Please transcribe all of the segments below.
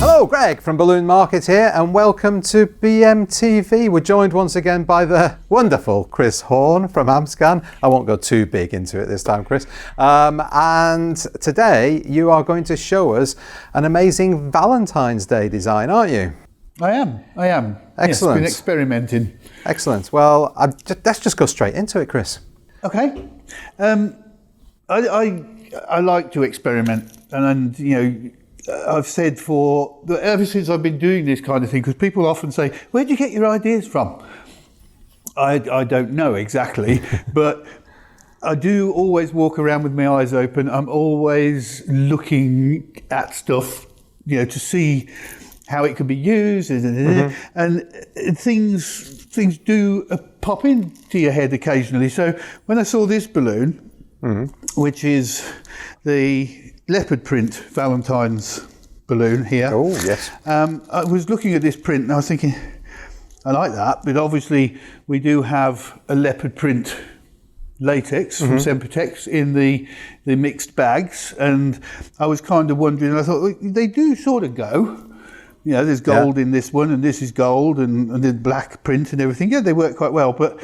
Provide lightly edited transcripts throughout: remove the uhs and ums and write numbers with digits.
Hello, Greg from Balloon Market here, and welcome to BMTV. We're joined once again by the wonderful Chris Horne from Amscan. I won't go too big into it this time, Chris. And today you are going to show us an amazing Valentine's Day design, aren't you? I am. Excellent. Yes, been experimenting. Excellent. Well, let's just go straight into it, Chris. Okay. I like to experiment, and you know, I've said ever since I've been doing this kind of thing, because people often say, "Where do you get your ideas from?" I don't know exactly, but I do always walk around with my eyes open. I'm always looking at stuff, you know, to see how it could be used, and things do pop into your head occasionally. So when I saw this balloon, which is the Leopard print Valentine's balloon here. Oh, yes. I was looking at this print and I was thinking, I like that, but obviously we do have a Leopard print latex from Sempertex in the mixed bags, and I was kind of wondering, I thought, well, they do sort of go. You know, there's gold in this one, and this is gold, and the black print and everything. Yeah, they work quite well, but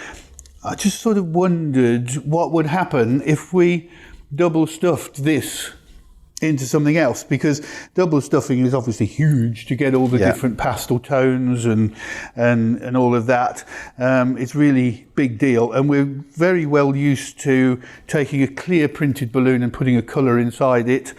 I just sort of wondered what would happen if we double stuffed this into something else, because double stuffing is obviously huge to get all the different pastel tones and all of that. It's really big deal, and we're very well used to taking a clear printed balloon and putting a colour inside it.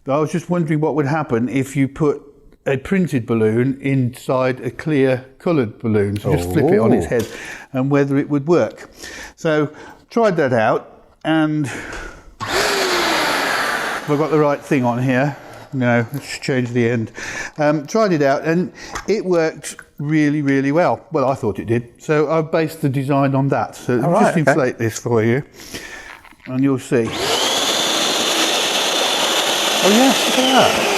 But I was just wondering what would happen if you put a printed balloon inside a clear coloured balloon. So just flip it on its head, and whether it would work. So tried that out, and if I've got the right thing on here. No, let's change the end. Tried it out, and it worked really, really well. Well, I thought it did. So I've based the design on that. So just inflate this for you, and you'll see. Oh yes, look at that.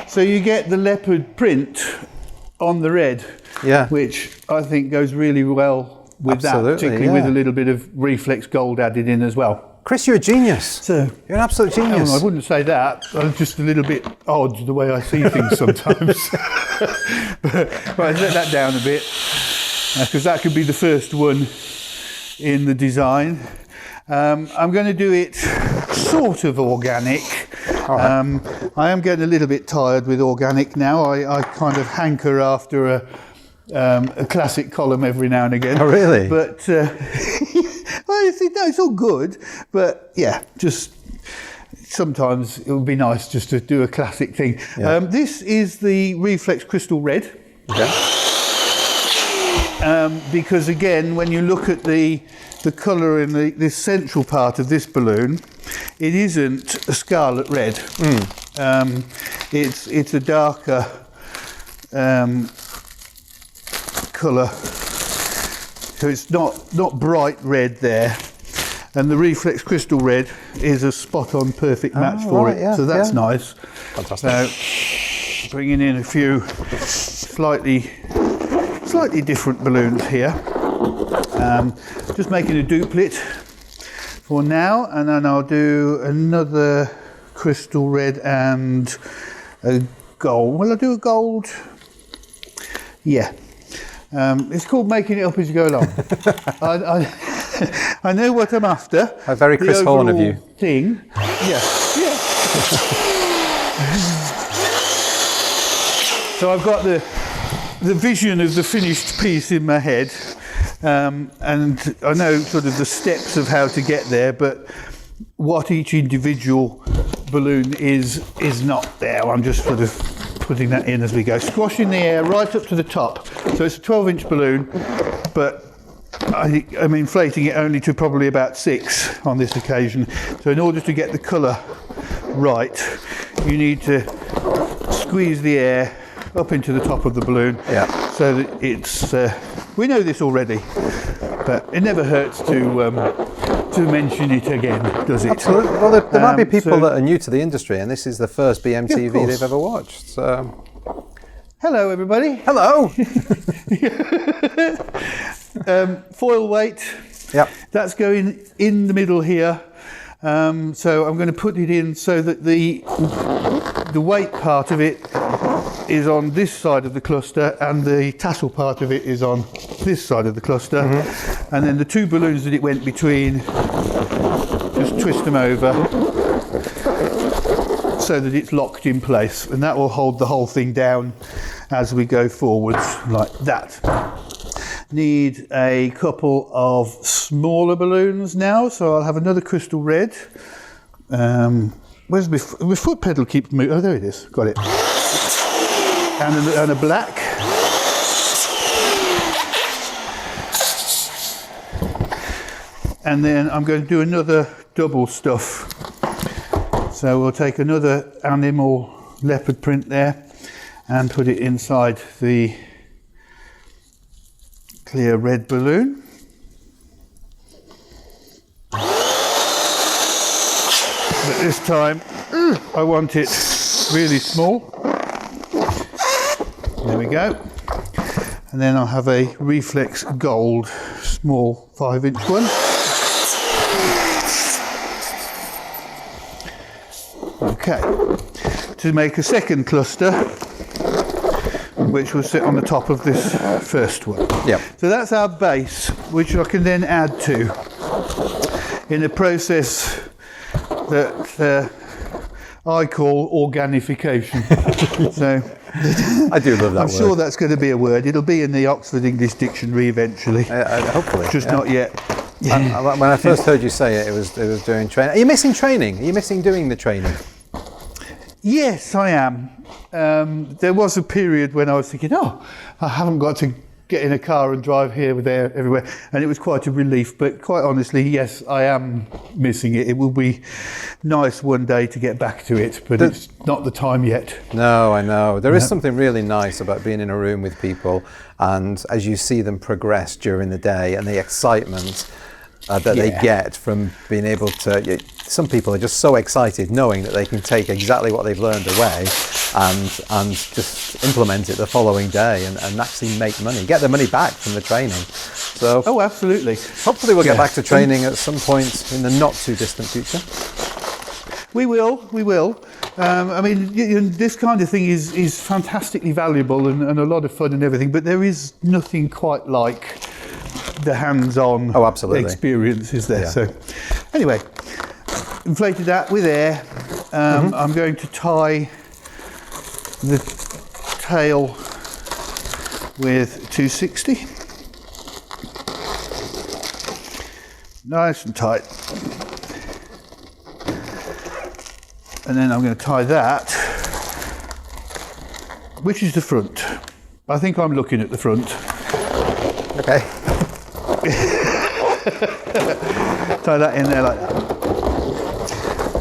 So you get the leopard print on the red, which I think goes really well with that, particularly with a little bit of reflex gold added in as well. Chris, you're a genius. So you're an absolute genius. I wouldn't say that. I'm just a little bit odd the way I see things sometimes. But right, let that down a bit, because that could be the first one in the design. I'm going to do it sort of organic. Right. I am getting a little bit tired with organic now. I kind of hanker after a classic column every now and again. Oh, really? But well, it's all good. But yeah, just sometimes it would be nice just to do a classic thing. Yeah. This is the Reflex Crystal Red. Okay. Because again, when you look at the colour in the central part of this balloon, it isn't a scarlet red. It's a darker colour, so it's not bright red there. And the Reflex Crystal Red is a spot-on perfect match for it. Yeah, so that's nice. Fantastic. So bringing in a few slightly different balloons here. Just making a duplicate for now, and then I'll do another crystal red and a gold. Will I do a gold? Yeah. It's called making it up as you go along. I know what I'm after. A very Chris Horne of you. Thing. Yeah. So I've got the vision of the finished piece in my head. And I know sort of the steps of how to get there, but what each individual balloon is not there. I'm just sort of putting that in as we go. Squashing the air right up to the top. So it's a 12-inch balloon, but I'm inflating it only to probably about 6 on this occasion. So in order to get the colour right, you need to squeeze the air up into the top of the balloon, so that it's we know this already, but it never hurts to mention it again, does it? Absolutely. Well, there might be people that are new to the industry, and this is the first BMTV they've ever watched. So, hello, everybody. Hello. Foil weight. Yep. That's going in the middle here. So I'm going to put it in so that the the weight part of it is on this side of the cluster, and the tassel part of it is on this side of the cluster. And then the two balloons that it went between, just twist them over so that it's locked in place, and that will hold the whole thing down as we go forwards like that. Need a couple of smaller balloons now, so I'll have another crystal red. Where's my foot pedal keeps moving? Oh, there it is. Got it. And a black. And then I'm going to do another double stuff. So we'll take another animal leopard print there and put it inside the clear red balloon. But this time I want it really small. There we go. And then I'll have a reflex gold small 5-inch one. Okay, to make a second cluster, which will sit on the top of this first one. Yep. So that's our base, which I can then add to in a process that I call organification. So I do love that I'm word. sure that's going to be a word. It'll be in the Oxford English Dictionary eventually. Hopefully. Just not yet. When I first heard you say it, it was doing training. Are you missing training? Are you missing doing the training? Yes, I am. There was a period when I was thinking, I haven't got to get in a car and drive here, there, everywhere. And it was quite a relief. But quite honestly, yes, I am missing it. It will be nice one day to get back to it, but it's not the time yet. No, I know. There is something really nice about being in a room with people, and as you see them progress during the day and the excitement that they get from being able to, some people are just so excited knowing that they can take exactly what they've learned away and just implement it the following day and actually make money, get the money back from the training. So absolutely. Hopefully we'll get back to training at some point in the not too distant future. We will. I mean, this kind of thing is fantastically valuable and a lot of fun and everything, but there is nothing quite like the hands-on experience, is there? Yeah. So anyway, inflated that with air. I'm going to tie the tail with 260. Nice and tight. And then I'm going to tie that, which is the front. I think I'm looking at the front. Okay. Tie that in there like that.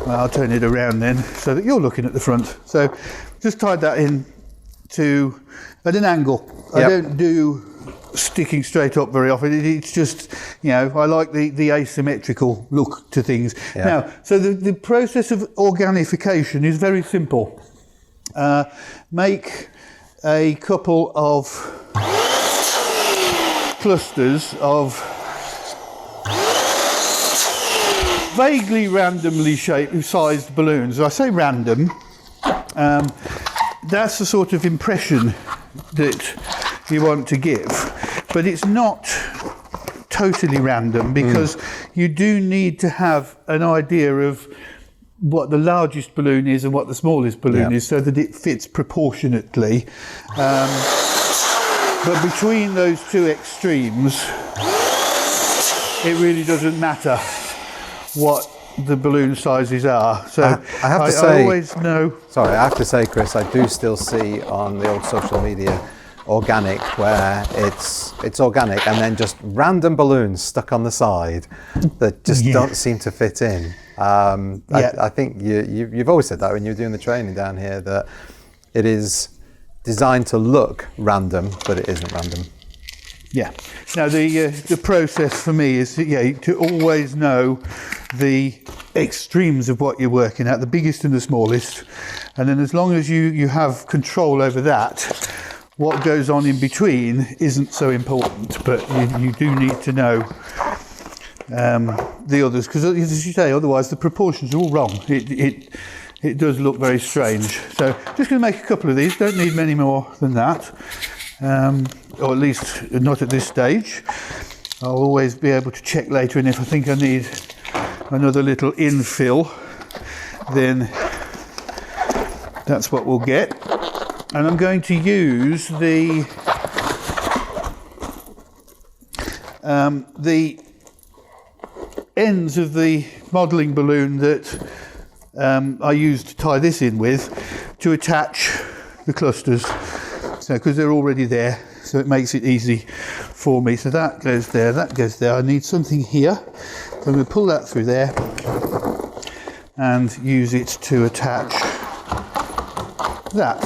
Well, I'll turn it around then so that you're looking at the front. So just tied that in at an angle. Yep. I don't do sticking straight up very often. It's just, I like the asymmetrical look to things. Yeah. Now, so the process of organification is very simple. Make a couple of clusters of vaguely randomly sized balloons. I say random, that's the sort of impression that you want to give, but it's not totally random because you do need to have an idea of what the largest balloon is and what the smallest balloon is so that it fits proportionately. But between those two extremes, it really doesn't matter what the balloon sizes are. So I have to say, I always know. Sorry, I have to say, Chris, I do still see on the old social media organic where it's organic and then just random balloons stuck on the side that just don't seem to fit in. I think you've always said that when you're doing the training down here, that it is designed to look random, but it isn't random. Yeah. Now the process for me is to always know the extremes of what you're working at, the biggest and the smallest, and then as long as you have control over that, what goes on in between isn't so important. But you do need to know the others, because as you say, otherwise the proportions are all wrong. it does look very strange. So just going to make a couple of these, don't need many more than that, or at least not at this stage. I'll always be able to check later, and if I think I need another little infill, then that's what we'll get. And I'm going to use the ends of the modelling balloon that I used to tie this in with to attach the clusters, so because they're already there, so it makes it easy for me. So that goes there, that goes there. I need something here, so I'm going to pull that through there and use it to attach that.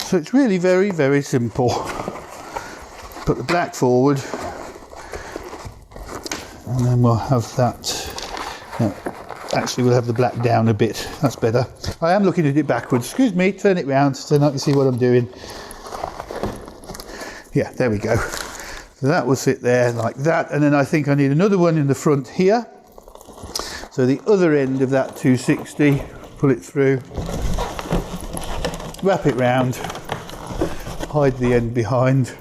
So it's really very, very simple. Put the black forward, and then we'll have that. No, actually, we'll have the black down a bit. That's better. I am looking at it backwards. Excuse me, turn it round so I can see what I'm doing. Yeah, there we go. So that will sit there like that, and then I think I need another one in the front here. So the other end of that 260, pull it through, wrap it round, hide the end behind,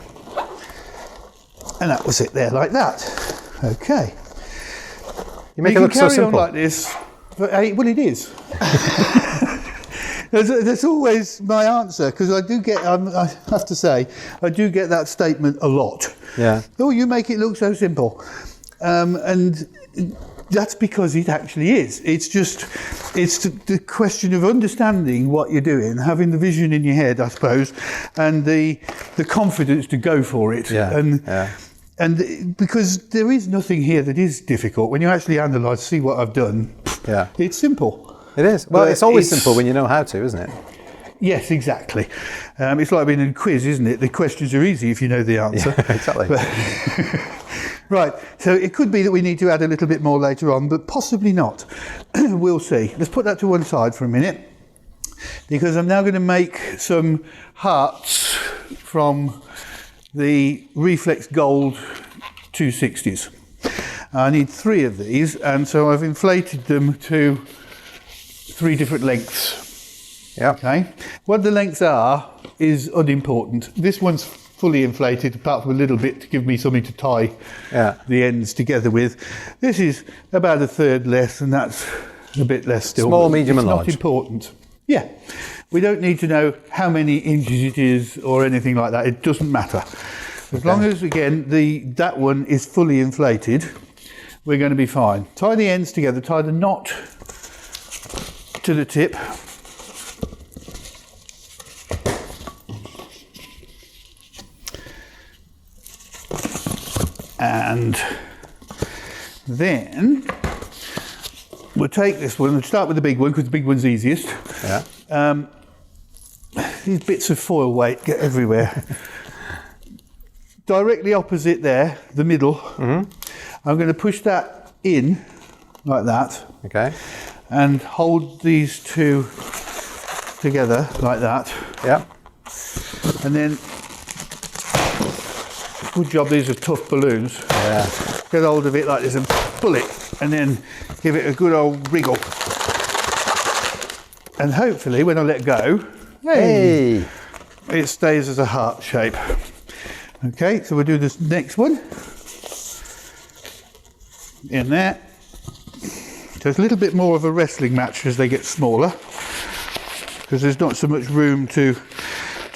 and that will sit there like that. Okay. You make it look so simple. On like this, but, well, it is. That's always my answer, because I do get, I have to say, I do get that statement a lot. Yeah. Oh, you make it look so simple. And that's because it actually is. It's just, it's the question of understanding what you're doing, having the vision in your head, I suppose, and the confidence to go for it. Yeah. And because there is nothing here that is difficult. When you actually analyse, see what I've done, yeah, it's simple. It is. Well, it's always simple when you know how to, isn't it? Yes, exactly. It's like being in a quiz, isn't it? The questions are easy if you know the answer. Yeah, exactly. Right, so it could be that we need to add a little bit more later on, but possibly not. We'll see. Let's put that to one side for a minute, because I'm now going to make some hearts from the Reflex Gold 260s. I need 3 of these, and so I've inflated them to 3 different lengths. Yeah. Okay. What the lengths are is unimportant. This one's fully inflated, apart from a little bit to give me something to tie the ends together with. This is about 1/3 less, and that's a bit less still. Small, medium, and large. Not important. Yeah. We don't need to know how many inches it is or anything like that. It doesn't matter. As long as, again, that one is fully inflated, we're going to be fine. Tie the ends together, tie the knot to the tip. And then we'll take this one, we'll start with the big one because the big one's easiest. Yeah. These bits of foil weight get everywhere. Directly opposite there, the middle, I'm going to push that in like that. Okay. And hold these two together like that. Yeah. And then, good job, these are tough balloons. Yeah. Get hold of it like this and pull it, and then give it a good old wriggle. And hopefully when I let go, hey, it stays as a heart shape. Okay, so we'll do this next one. In there. So it's a little bit more of a wrestling match as they get smaller, because there's not so much room to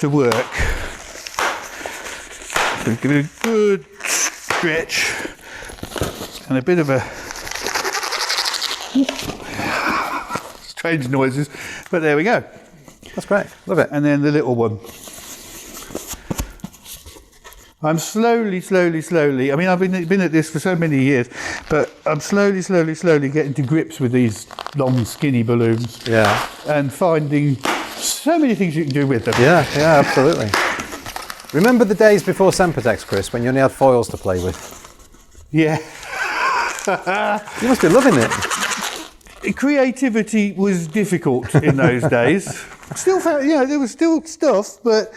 work. So give it a good stretch and a bit of a strange noises, but there we go. That's great, love it. And then the little one. I'm slowly, I mean, I've been at this for so many years, but I'm slowly getting to grips with these long, skinny balloons. Yeah. And finding so many things you can do with them. Yeah, absolutely. Remember the days before Sempertex, Chris, when you only had foils to play with? Yeah. You must be loving it. Creativity was difficult in those days. Still, there was still stuff, but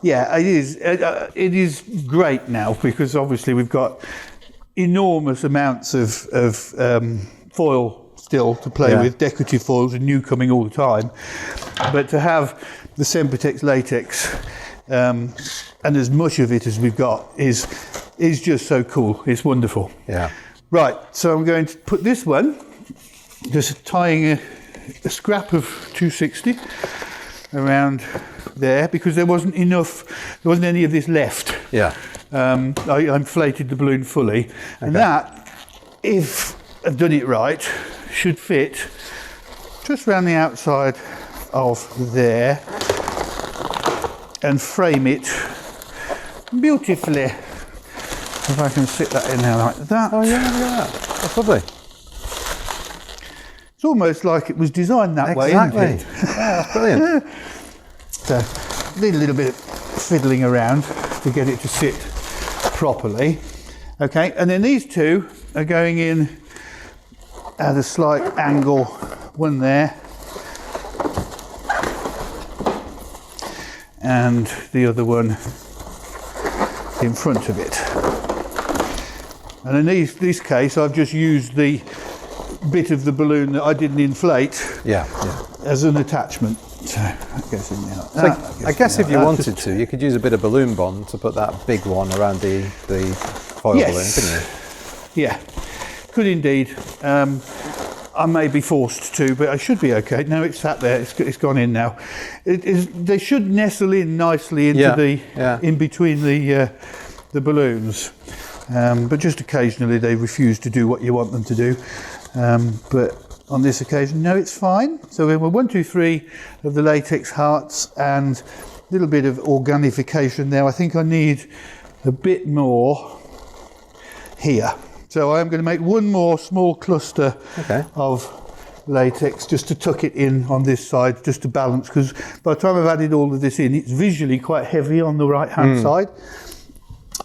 yeah, it is great now, because obviously we've got enormous amounts of foil still to play with. Decorative foils are new coming all the time, but to have the Sempertex latex and as much of it as we've got is just so cool. It's wonderful. Yeah. Right, so I'm going to put this one, just tying a scrap of 260 around there, because there wasn't any of this left. Yeah. I inflated the balloon fully, and that, if I've done it right, should fit just around the outside of there and frame it beautifully. If I can sit that in there like that. Oh yeah, look at that. That's lovely. It's almost like it was designed that way, isn't it? Yeah, that's brilliant. So, need a little bit of fiddling around to get it to sit properly. Okay, and then these two are going in at a slight angle, one there, and the other one in front of it. And in this case, I've just used the bit of the balloon that I didn't inflate as an attachment. So that goes in there. I guess if you wanted to, you could use a bit of balloon bond to put that big one around the foil balloon, couldn't you? Yeah, could indeed. I may be forced to, but I should be okay. No, it's sat there. It's gone in now. They should nestle in nicely into in between the balloons. But just occasionally they refuse to do what you want them to do. But on this occasion, no, it's fine. So we have 1, 2, 3 of the latex hearts and a little bit of organification there. I think I need a bit more here. So I'm going to make one more small cluster of latex just to tuck it in on this side, just to balance, because by the time I've added all of this in, it's visually quite heavy on the right hand side.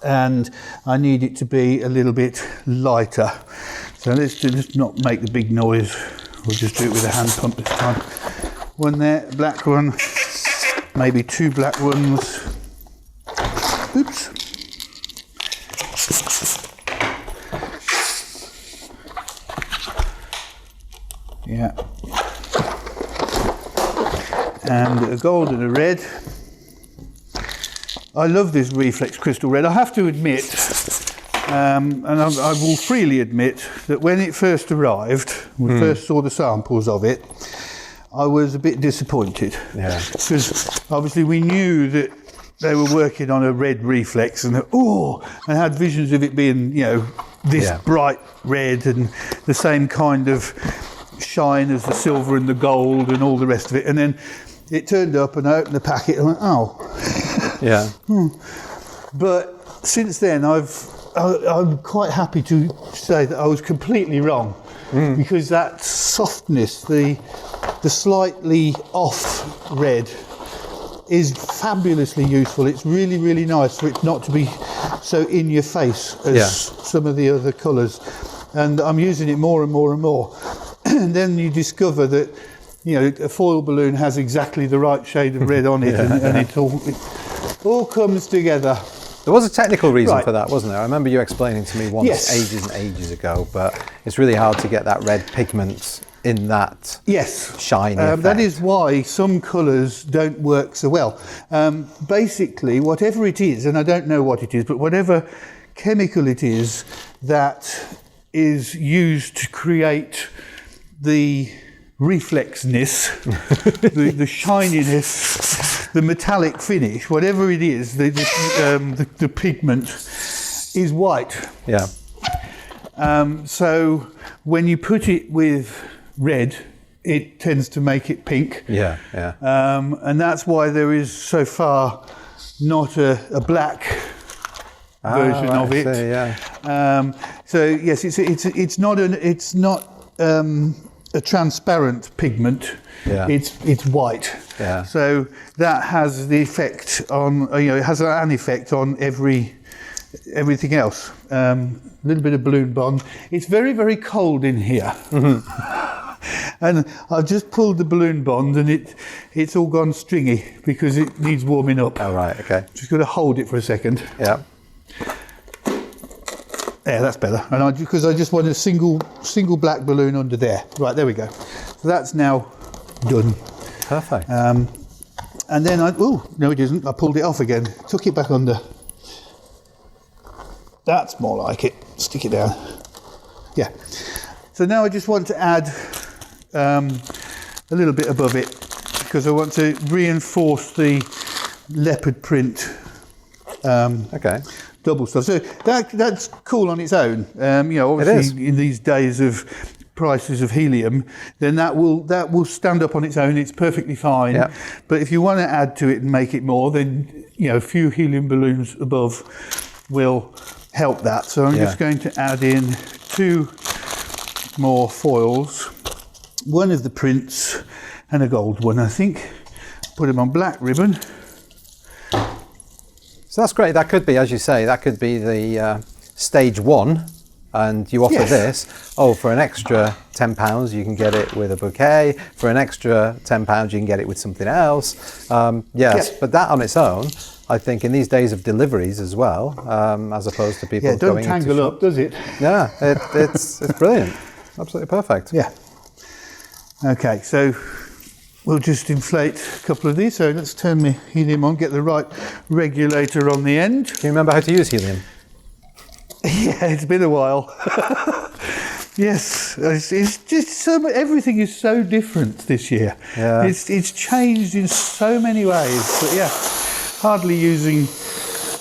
And I need it to be a little bit lighter. So let's not make the big noise. We'll just do it with a hand pump this time. One there, black one, maybe 2 black ones. Oops. Yeah. And a gold and a red. I love this reflex crystal red. I have to admit, and I will freely admit, that when it first arrived, we first saw the samples of it, I was a bit disappointed. Yeah. Because obviously we knew that they were working on a red reflex, and I had visions of it being, this bright red and the same kind of shine as the silver and the gold and all the rest of it. And then it turned up, and I opened the packet and I went, yeah. But since then, I'm quite happy to say that I was completely wrong, because that softness, the slightly off red, is fabulously useful. It's really, really nice for it not to be so in your face as some of the other colours. And I'm using it more and more and more. And then you discover that, a foil balloon has exactly the right shade of red on it, and it all comes together. There was a technical reason for that, wasn't there? I remember you explaining to me once ages and ages ago, but it's really hard to get that red pigment in that shiny effect. That is why some colours don't work so well. Basically, whatever it is, and I don't know what it is, but whatever chemical it is that is used to create the reflexness, the shininess, the metallic finish, whatever it is, the pigment is white. Yeah. So when you put it with red, it tends to make it pink. Yeah, yeah. And that's why there is so far not a black version of it. So yes, it's not a transparent pigment. Yeah. It's white. Yeah. So that has the effect on it has an effect on everything else. A little bit of balloon bond. It's very, very cold in here. Mm-hmm. And I've just pulled the balloon bond, and it's all gone stringy because it needs warming up. Oh right, okay. Just got to hold it for a second. Yeah. Yeah, that's better. And because I just want a single black balloon under there. Right, there we go. So that's now done. Perfect. And then no, it isn't. I pulled it off again. Took it back under. That's more like it. Stick it down. Yeah. So now I just want to add a little bit above it because I want to reinforce the leopard print. Okay. Double stuff. So that's cool on its own. Obviously in these days of prices of helium, then that will stand up on its own. It's perfectly fine. Yep. But if you want to add to it and make it more, then a few helium balloons above will help that. So I'm just going to add in 2 more foils, one of the prints and a gold one, I think. Put them on black ribbon. So that's great. That could be, as you say, that could be the stage 1, and you offer this. Oh, for an extra £10, you can get it with a bouquet. For an extra £10, you can get it with something else. But that on its own, I think, in these days of deliveries as well, as opposed to people going don't tangle up, does it? Yeah, it's brilliant. Absolutely perfect. Yeah. Okay, so we'll just inflate a couple of these. So let's turn the helium on, get the right regulator on the end. Do you remember how to use helium? Yeah, it's been a while. Yes, it's just everything is so different this year. Yeah. It's changed in so many ways. But yeah, hardly using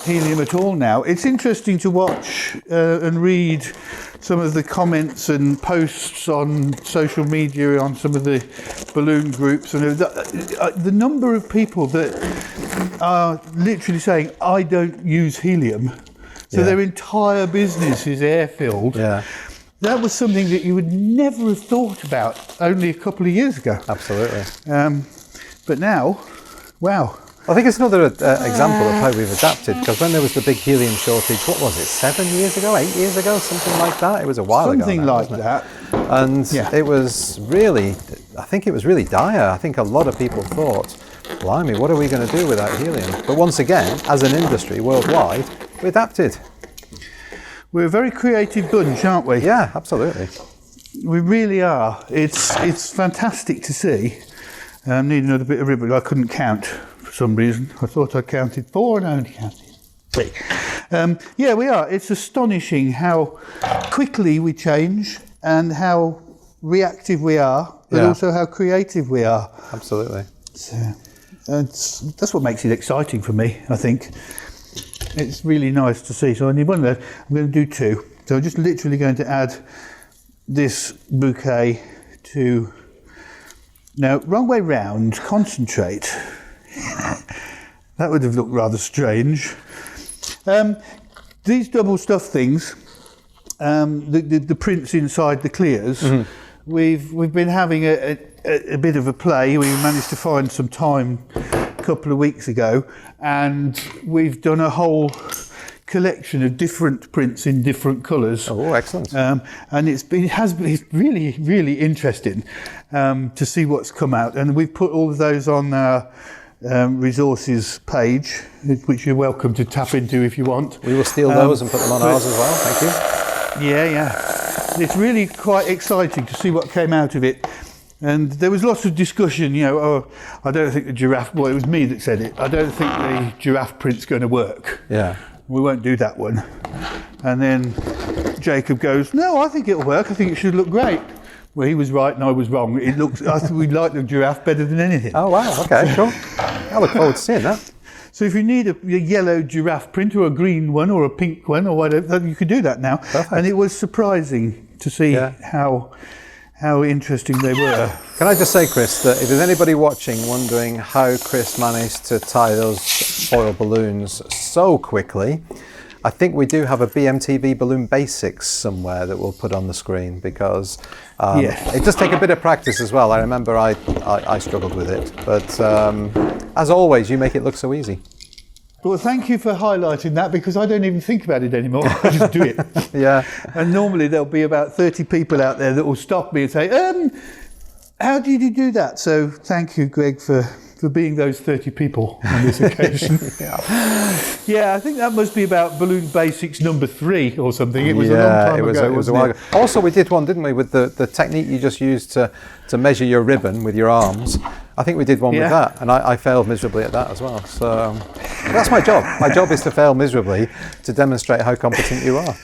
helium at all now. It's interesting to watch and read some of the comments and posts on social media on some of the balloon groups, and the number of people that are literally saying, I don't use helium. So their entire business is air-filled. Yeah. That was something that you would never have thought about only a couple of years ago. Absolutely. But now, wow. I think it's another example of how we've adapted, because when there was the big helium shortage, what was it, 7 years ago, 8 years ago, something like that? It was a while ago. Something like that. And it was really, I think it was really dire. I think a lot of people thought, blimey, what are we going to do without helium? But once again, as an industry worldwide, we adapted. We're a very creative bunch, aren't we? Yeah, absolutely. We really are. It's fantastic to see. Need another bit of ribbon. I couldn't count for some reason. I thought I counted 4 and I only counted 3. Yeah, we are. It's astonishing how quickly we change and how reactive we are, but also how creative we are. Absolutely. So, that's what makes it exciting for me, I think. It's really nice to see. So I need one there. I'm going to do 2. So I'm just literally going to add this bouquet to... No, wrong way round. Concentrate. That would have looked rather strange. These double stuff things, the prints inside the clears, we've been having a bit of a play. We managed to find some time a couple of weeks ago, and we've done a whole collection of different prints in different colours. Oh, excellent! And it's really, really interesting to see what's come out. And we've put all of those on our resources page, which you're welcome to tap into if you want. We will steal those and put them on ours as well. Thank you. Yeah. It's really quite exciting to see what came out of it. And there was lots of discussion, I don't think the giraffe, well, it was me that said it, I don't think the giraffe print's going to work. Yeah. We won't do that one. And then Jacob goes, no, I think it'll work. I think it should look great. Well, he was right and I was wrong. I think we like the giraffe better than anything. Oh, wow. Okay, sure. I look forward to seeing that. So if you need a yellow giraffe print or a green one or a pink one or whatever, you can do that now. Perfect. And it was surprising to see how interesting they were. Can I just say, Chris, that if there's anybody watching wondering how Chris managed to tie those foil balloons so quickly, I think we do have a BMTV balloon basics somewhere that we'll put on the screen, because it does take a bit of practice as well. I remember I struggled with it, but as always, you make it look so easy. Well, thank you for highlighting that, because I don't even think about it anymore. I just do it. Yeah. And normally there'll be about 30 people out there that will stop me and say, how did you do that? So thank you, Greg, for for being those 30 people on this occasion. Yeah, I think that must be about Balloon Basics number 3 or something. It was a long time ago. It was a while ago. Also, we did one, didn't we, with the technique you just used to measure your ribbon with your arms. I think we did one with that, and I failed miserably at that as well. So that's my job. My job is to fail miserably to demonstrate how competent you are.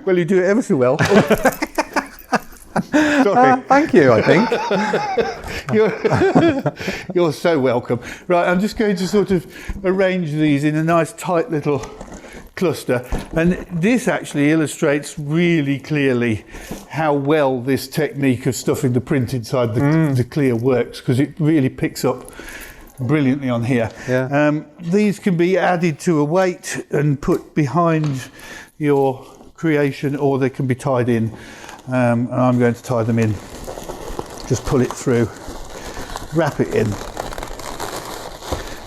Well, you do it ever so well. Sorry. Thank you, I think. You're so welcome. Right, I'm just going to sort of arrange these in a nice tight little cluster, and this actually illustrates really clearly how well this technique of stuffing the print inside the clear works, because it really picks up brilliantly on here. These can be added to a weight and put behind your creation, or they can be tied in, and I'm going to tie them in. Just pull it through, wrap it in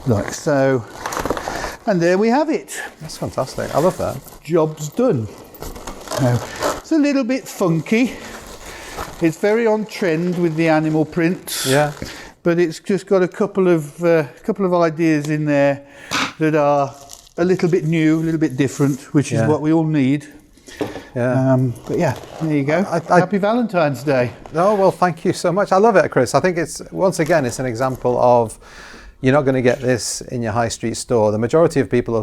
like so, and there we have it. That's fantastic. I love that. Job's done. Now, it's a little bit funky. It's very on trend with the animal prints. Yeah. But it's just got a couple of ideas in there that are a little bit new, a little bit different, which is what we all need. Yeah. But yeah, there you go. Happy Valentine's Day. Oh, well, thank you so much. I love it, Chris. I think it's an example of, you're not going to get this in your high street store. The majority of people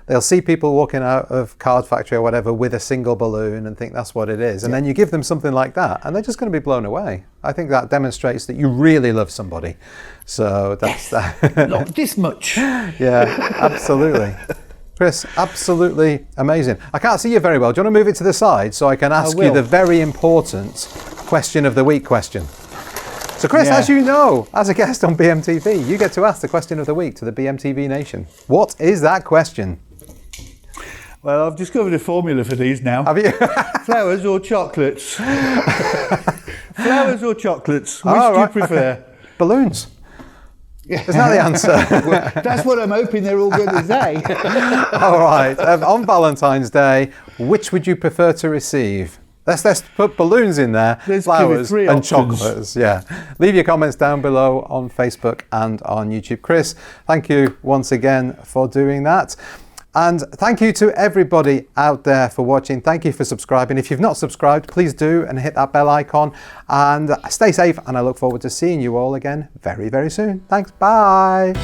they'll see people walking out of Card Factory or whatever with a single balloon and think that's what it is. And then you give them something like that and they're just going to be blown away. I think that demonstrates that you really love somebody. So that's that. Not this much. Yeah, absolutely. Chris, absolutely amazing. I can't see you very well. Do you want to move it to the side so I can ask you the very important question of the week question? So Chris, as you know, as a guest on BMTV, you get to ask the question of the week to the BMTV Nation. What is that question? Well, I've discovered a formula for these now. Have you? Flowers or chocolates? Flowers or chocolates? Which do you prefer? Okay. Balloons. Isn't that the answer? Well, that's what I'm hoping they're all going to say. All right. On Valentine's Day, which would you prefer to receive? Let's put balloons in there, flowers and chocolates. Yeah. Leave your comments down below on Facebook and on YouTube. Chris, thank you once again for doing that. And thank you to everybody out there for watching. Thank you for subscribing. If you've not subscribed, please do and hit that bell icon. And stay safe, and I look forward to seeing you all again very, very soon. Thanks. Bye.